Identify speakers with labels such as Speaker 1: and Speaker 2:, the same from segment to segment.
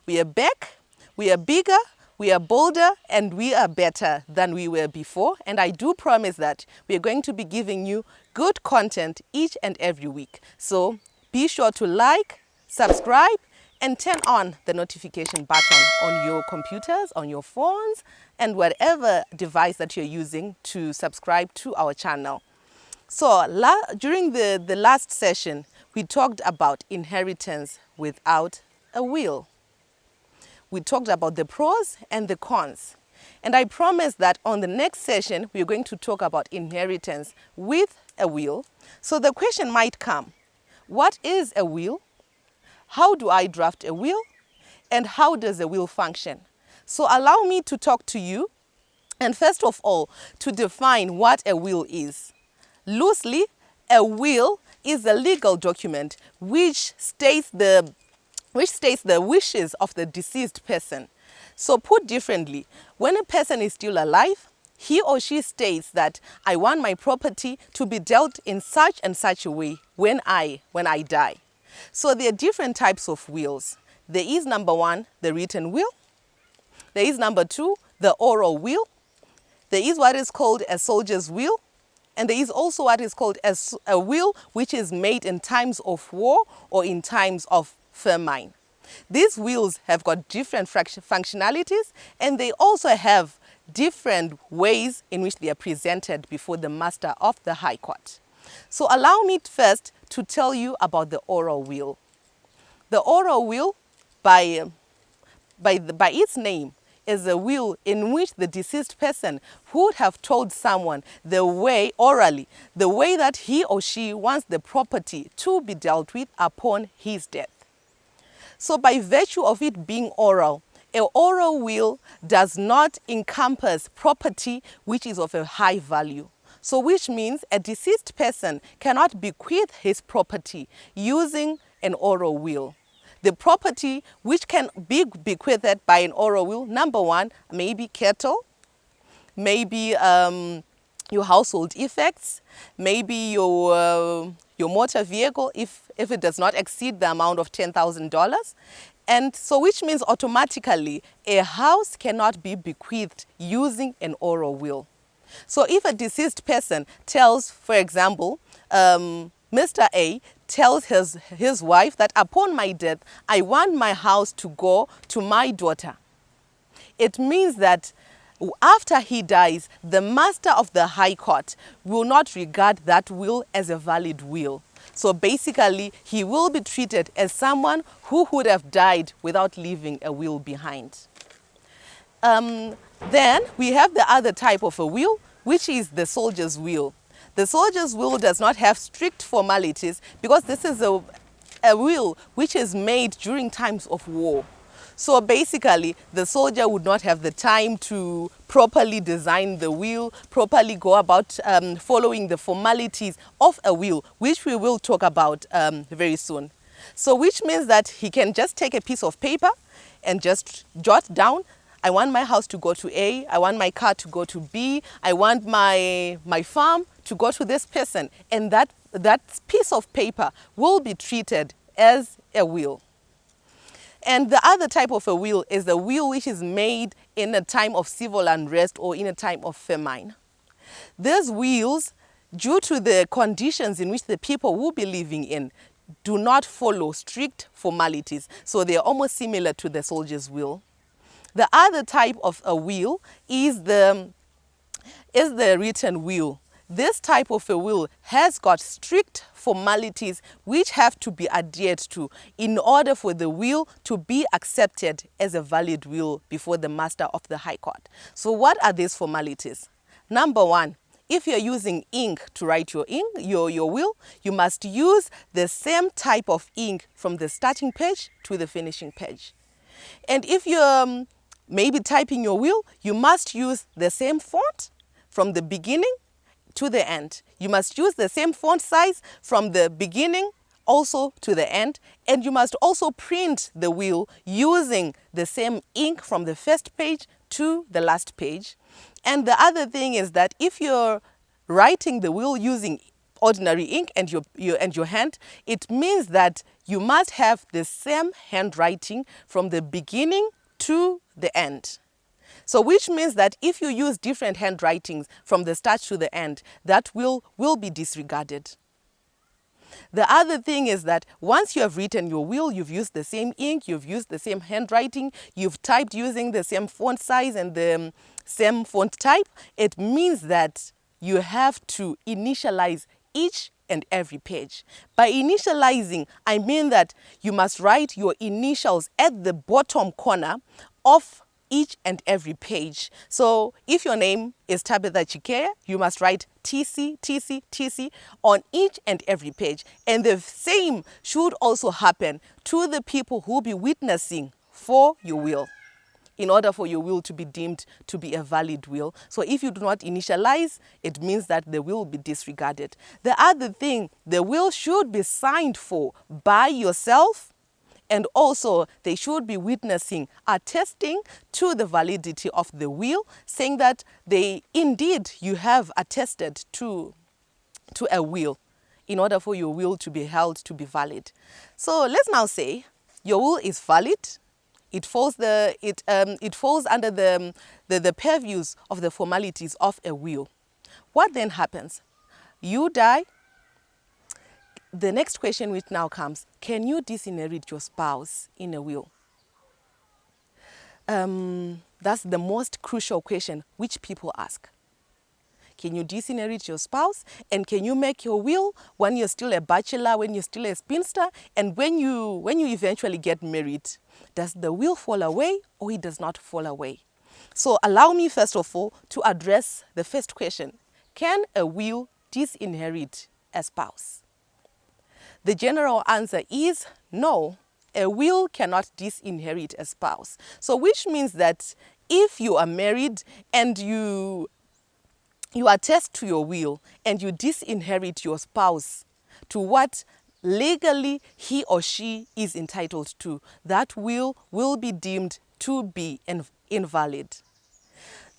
Speaker 1: We are back, we are bigger, we are bolder, and we are better than we were before. And I do promise that we are going to be giving you good content each and every week. So be sure to like, subscribe, and turn on the notification button on your computers, on your phones, and whatever device that you're using to subscribe to our channel. So during the last session, we talked about inheritance without a will. We talked about the pros and the cons. And I promise that on the next session, we're going to talk about inheritance with a will. So the question might come, what is a will? How do I draft a will? And how does a will function? So allow me to talk to you, and first of all, to define what a will is. Loosely, a will is a legal document which states the wishes of the deceased person. So put differently, when a person is still alive, he or she states that I want my property to be dealt in such and such a way when I die. So there are different types of wills. There is number one, the written will. There is number two, the oral will. There is what is called a soldier's will. And there is also what is called a will which is made in times of war or in times of famine. These wills have got different functionalities, and they also have different ways in which they are presented before the master of the High Court. So allow me first to tell you about the oral will. The oral will, by its name, is a will in which the deceased person would have told someone orally, the way that he or she wants the property to be dealt with upon his death. So by virtue of it being oral, an oral will does not encompass property which is of a high value. So which means a deceased person cannot bequeath his property using an oral will. The property which can be bequeathed by an oral will, number one, maybe cattle, maybe your household effects, maybe your motor vehicle if it does not exceed the amount of $10,000. And so which means automatically a house cannot be bequeathed using an oral will. So if a deceased person tells, for example, Mr. A tells his wife that upon my death, I want my house to go to my daughter. It means that after he dies, the master of the High Court will not regard that will as a valid will. So basically, he will be treated as someone who would have died without leaving a will behind. Then we have the other type of a will, which is the soldier's will. The soldier's will does not have strict formalities because this is a will which is made during times of war. So basically, the soldier would not have the time to properly design the will, properly go about following the formalities of a will, which we will talk about very soon. So which means that he can just take a piece of paper and just jot down, I want my house to go to A, I want my car to go to B, I want my farm to go to this person. And that piece of paper will be treated as a will. And the other type of a will is the will which is made in a time of civil unrest or in a time of famine. These wills, due to the conditions in which the people will be living in, do not follow strict formalities. So they are almost similar to the soldier's will. The other type of a will is the written will. This type of a will has got strict formalities which have to be adhered to in order for the will to be accepted as a valid will before the master of the High Court. So what are these formalities? Number one, if you're using ink to write your will, you must use the same type of ink from the starting page to the finishing page. And if you're maybe typing your will, you must use the same font from the beginning to the end. You must use the same font size from the beginning also to the end, and you must also print the will using the same ink from the first page to the last page. And the other thing is that if you're writing the will using ordinary ink and your hand, it means that you must have the same handwriting from the beginning to the end. So which means that if you use different handwritings from the start to the end, that will be disregarded. The other thing is that once you have written your will, you've used the same ink, you've used the same handwriting, you've typed using the same font size and the same font type, it means that you have to initialize each and every page. By initializing, I mean that you must write your initials at the bottom corner of each and every page. So if your name is Tabitha Chikeya, you must write TC, TC, TC on each and every page. And the same should also happen to the people who will be witnessing for your will, in order for your will to be deemed to be a valid will. So if you do not initialize, it means that the will will be disregarded. The other thing, the will should be signed for by yourself, and also they should be witnessing, attesting to the validity of the will, saying that they indeed you have attested to a will in order for your will to be held to be valid. So let's now say your will is valid. It falls under the purviews of the formalities of a will. What then happens? You die. The next question which now comes, can you disinherit your spouse in a will? That's the most crucial question which people ask. Can you disinherit your spouse? And can you make your will when you're still a bachelor, when you're still a spinster, and when you eventually get married? Does the will fall away or it does not fall away? So allow me first of all to address the first question. Can a will disinherit a spouse? The general answer is no. A will cannot disinherit a spouse. So which means that if you are married and you attest to your will and you disinherit your spouse to what legally he or she is entitled to, that will be deemed to be invalid.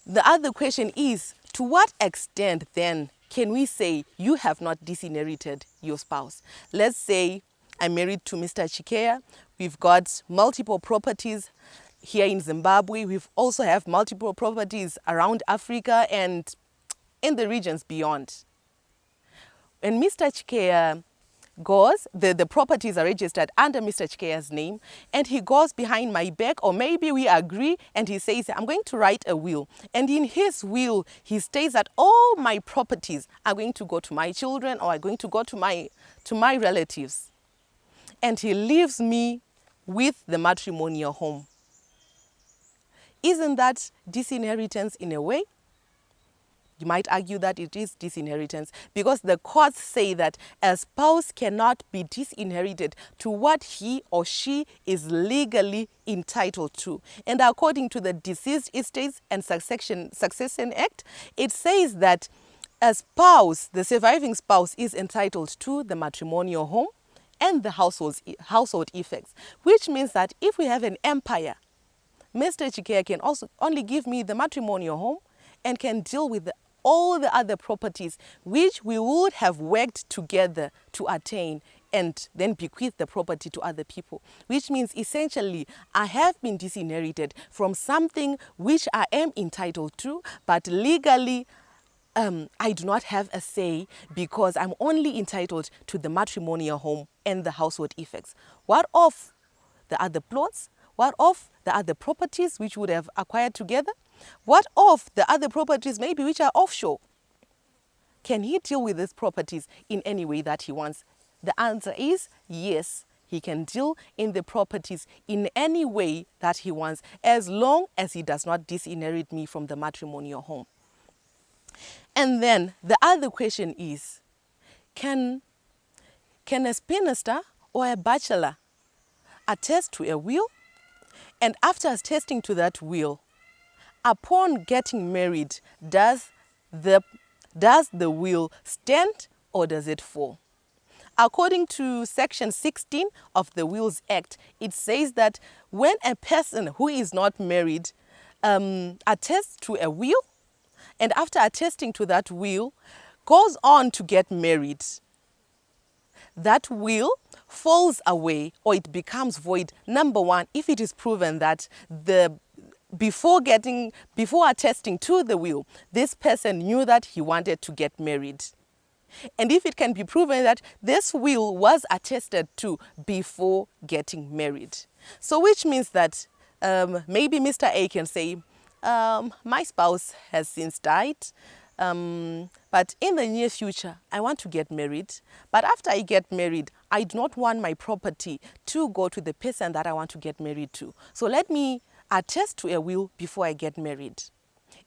Speaker 1: The other question is, to what extent then can we say you have not disinherited your spouse? Let's say I'm married to Mr. Chikeya. We've got multiple properties here in Zimbabwe. We've also have multiple properties around Africa and in the regions beyond. When Mr. Chikeya goes, the properties are registered under Mr. Chikeya's name, and he goes behind my back, or maybe we agree, and he says, I'm going to write a will. And in his will, he states that all my properties are going to go to my children, or are going to go to my relatives. And he leaves me with the matrimonial home. Isn't that disinheritance in a way? You might argue that it is disinheritance because the courts say that a spouse cannot be disinherited to what he or she is legally entitled to. And according to the Deceased Estates and Succession Act, it says that a spouse, the surviving spouse, is entitled to the matrimonial home and the household effects, which means that if we have an empire, Mr. Chikeya can also only give me the matrimonial home and can deal with all the other properties which we would have worked together to attain and then bequeath the property to other people. Which means essentially I have been disinherited from something which I am entitled to, but legally I do not have a say because I'm only entitled to the matrimonial home and the household effects. What of the other plots? What of the other properties which would have acquired together? What of the other properties maybe which are offshore? Can he deal with these properties in any way that he wants? The answer is yes. He can deal in the properties in any way that he wants, as long as he does not disinherit me from the matrimonial home. And then the other question is, can a spinster or a bachelor attest to a will? And after attesting to that will, upon getting married, does the will stand or does it fall? According to Section 16 of the Wills Act, it says that when a person who is not married attests to a will, and after attesting to that will, goes on to get married, that will falls away or it becomes void. Number one, if it is proven that before attesting to the will, this person knew that he wanted to get married. And if it can be proven that this will was attested to before getting married. So which means that maybe Mr. A can say, my spouse has since died, but in the near future, I want to get married. But after I get married, I do not want my property to go to the person that I want to get married to. So let me attest to a will before I get married.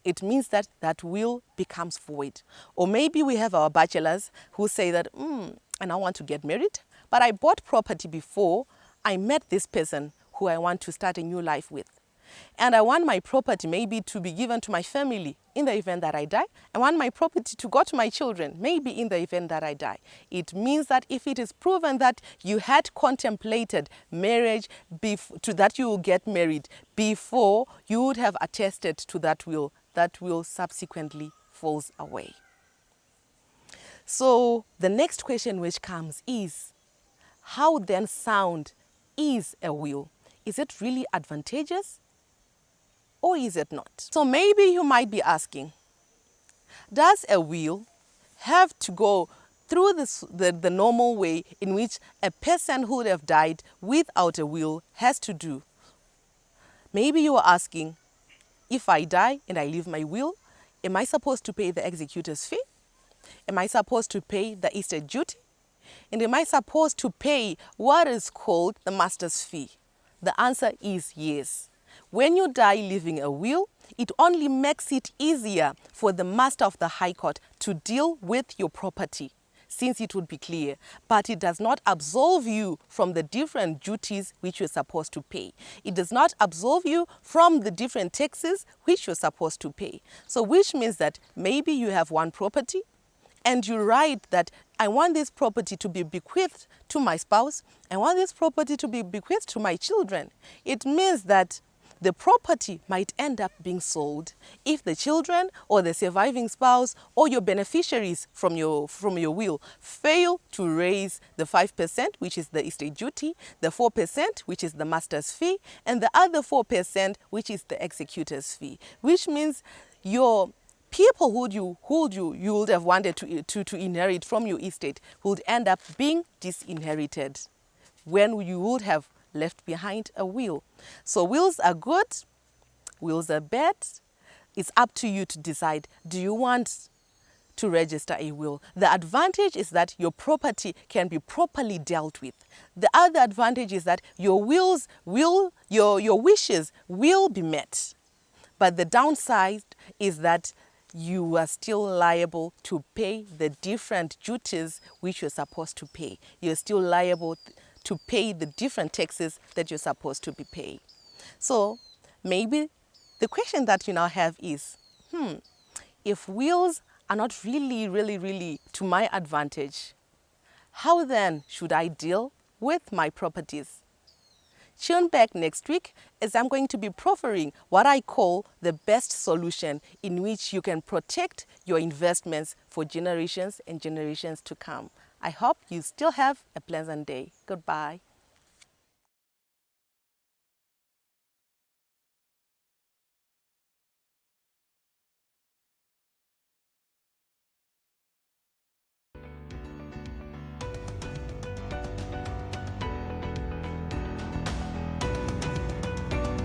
Speaker 1: It means that that will becomes void. Or maybe we have our bachelors who say that, and I want to get married, but I bought property before I met this person who I want to start a new life with. And I want my property maybe to be given to my family in the event that I die. I want my property to go to my children, maybe in the event that I die. It means that if it is proven that you had contemplated marriage, that you will get married before you would have attested to that will subsequently falls away. So the next question which comes is, how then sound is a will? Is it really advantageous? Or is it not? So maybe you might be asking, does a will have to go through the normal way in which a person who would have died without a will has to do? Maybe you are asking, if I die and I leave my will, am I supposed to pay the executor's fee? Am I supposed to pay the estate duty? And am I supposed to pay what is called the master's fee? The answer is yes. When you die leaving a will, it only makes it easier for the master of the High Court to deal with your property, since it would be clear. But it does not absolve you from the different duties which you're supposed to pay. It does not absolve you from the different taxes which you're supposed to pay. So which means that maybe you have one property and you write that I want this property to be bequeathed to my spouse. I want this property to be bequeathed to my children. It means that the property might end up being sold if the children or the surviving spouse or your beneficiaries from your will fail to raise the 5%, which is the estate duty, the 4%, which is the master's fee, and the other 4%, which is the executor's fee, which means your people who you would have wanted to inherit from your estate would end up being disinherited when you would have left behind a will. So wills are good, wills are bad. It's up to you to decide, do you want to register a will? The advantage is that your property can be properly dealt with. The other advantage is that your your wishes will be met. But the downside is that you are still liable to pay the different duties which you're supposed to pay. You're still liable to pay the different taxes that you're supposed to be paying. So maybe the question that you now have is, if wills are not really to my advantage, how then should I deal with my properties? Tune back next week as I'm going to be proffering what I call the best solution in which you can protect your investments for generations and generations to come. I hope you still have a pleasant day. Goodbye.